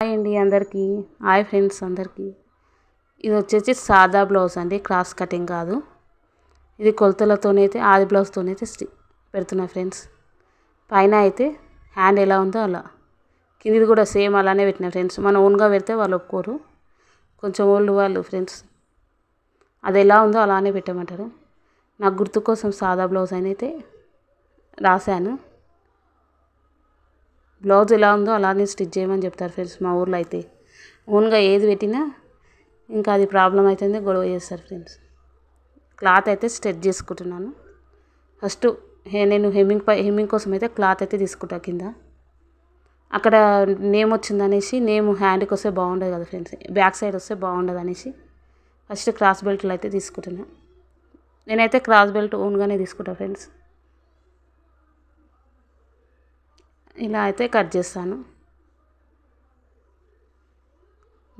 Hi అండి అందరికీ. Hi friends అందరికీ. ఇది వచ్చేసి సాదా బ్లౌజ్ అండి, క్రాస్ కటింగ్ కాదు. ఇది కొలతలతోనైతే ఆది బ్లౌజ్తోనైతే పెడుతున్నా ఫ్రెండ్స్. పైన అయితే హ్యాండ్ ఎలా ఉందో అలా, కిందిది కూడా సేమ్ అలానే పెట్టిన ఫ్రెండ్స్. మనం ఓన్గా పెడితే వాళ్ళు ఒప్పుకోరు, కొంచెం ఓల్డ్ వాళ్ళు ఫ్రెండ్స్. అది ఎలా ఉందో అలానే పెట్టమంటారు. నాకు గుర్తు కోసం సాదా బ్లౌజ్ అని అయితే రాశాను. బ్లౌజ్ ఎలా ఉందో అలానే స్టిచ్ చేయమని చెప్తారు ఫ్రెండ్స్ మా ఊర్లో అయితే. ఓన్గా ఏది పెట్టినా ఇంకా అది ప్రాబ్లం అవుతుంది, గొడవ చేస్తారు ఫ్రెండ్స్. క్లాత్ అయితే స్ట్రెచ్ చేసుకుంటున్నాను. ఫస్ట్ నేను హెమ్మింగ్ కోసం అయితే క్లాత్ అయితే తీసుకుంటా. కింద అక్కడ నేమ్ వచ్చిందనేసి, నేమ్ హ్యాండ్కి వస్తే బాగుండదు కదా ఫ్రెండ్స్, బ్యాక్ సైడ్ వస్తే బాగుండదు అనేసి ఫస్ట్ క్రాస్ బెల్ట్లు అయితే తీసుకుంటున్నాను. నేనైతే క్రాస్ బెల్ట్ ఓన్గానే తీసుకుంటా ఫ్రెండ్స్. ఇలా అయితే కట్ చేస్తాను.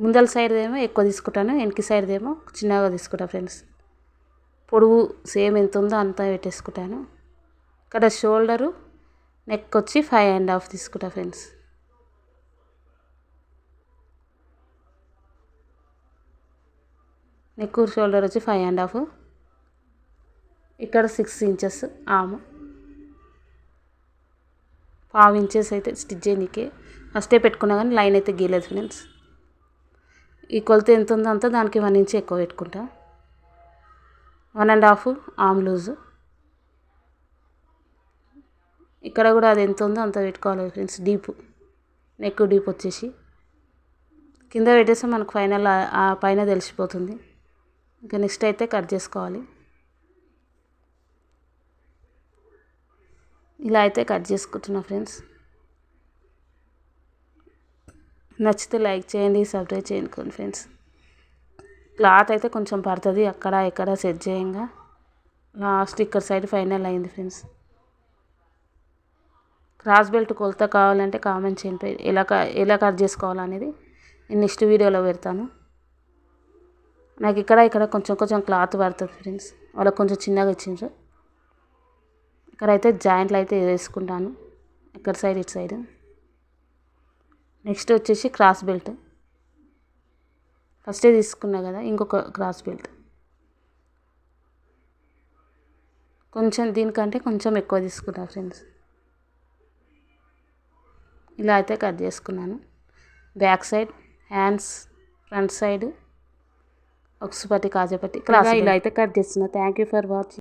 ముందల సైడ్ ఏమో ఎక్కువ తీసుకుంటాను, వెనక సైడ్ ఏమో చిన్నగా తీసుకుంటాను ఫ్రెండ్స్. పొడవు సేమ్ ఎంత ఉందో అంత పెట్టేసుకుంటాను. ఇక్కడ షోల్డరు నెక్ వచ్చి 5.5 తీసుకుంటా ఫ్రెండ్స్. నెక్ షోల్డర్ వచ్చి 5.5. ఇక్కడ 6 ఇంచెస్ ఆము, 5 ఇంచెస్ అయితే స్టిచ్ చేయనీకే ఫస్టే పెట్టుకున్నా కానీ లైన్ అయితే గీయలేదు ఫ్రెండ్స్. ఈ కొలత ఎంత ఉందో అంతా దానికి 1 ఇంచ్ ఎక్కువ పెట్టుకుంటా. 1.5 ఆమ్ లూజు. ఇక్కడ కూడా అది ఎంత ఉందో అంత పెట్టుకోవాలి ఫ్రెండ్స్. డీపు నెక్ డీప్ వచ్చేసి కింద పెట్టేస్తే మనకు ఫైనల్ ఆ పైన తెలిసిపోతుంది. ఇంకా నెక్స్ట్ అయితే కట్ చేసుకోవాలి. ఇలా అయితే కట్ చేసుకుంటున్నా ఫ్రెండ్స్. నచ్చితే లైక్ చేయండి, సబ్స్క్రైబ్ చేయండి ఫ్రెండ్స్. క్లాత్ అయితే కొంచెం పడుతుంది, అక్కడ ఇక్కడ సెట్ చేయంగా లాస్ట్ ఇక్కడ సైడ్ ఫైనల్ అయింది ఫ్రెండ్స్. క్రాస్ బెల్ట్ కొలత కావాలంటే కామెంట్ చేయండి. ఎలా కట్ చేసుకోవాలనేది నేను నెక్స్ట్ వీడియోలో పెడతాను. నాకు ఇక్కడ కొంచెం క్లాత్ పడుతుంది ఫ్రెండ్స్, వాళ్ళకి కొంచెం చిన్నగా ఇచ్చిండ్రు. ఇక్కడైతే జాయింట్లు అయితే వేసుకుంటాను, ఇక్కడ సైడ్ ఇటు సైడ్. నెక్స్ట్ వచ్చేసి క్రాస్ బెల్ట్ ఫస్టే తీసుకున్నా కదా, ఇంకొక క్రాస్ బెల్ట్ కొంచెం దీనికంటే కొంచెం ఎక్కువ తీసుకున్నా ఫ్రెండ్స్. ఇలా అయితే కట్ చేసుకున్నాను. Back side, hands, front side, ఒక్సుపట్టి కాజపట్టి ఇలా అయితే కట్ చేస్తున్నా. Thank you for watching.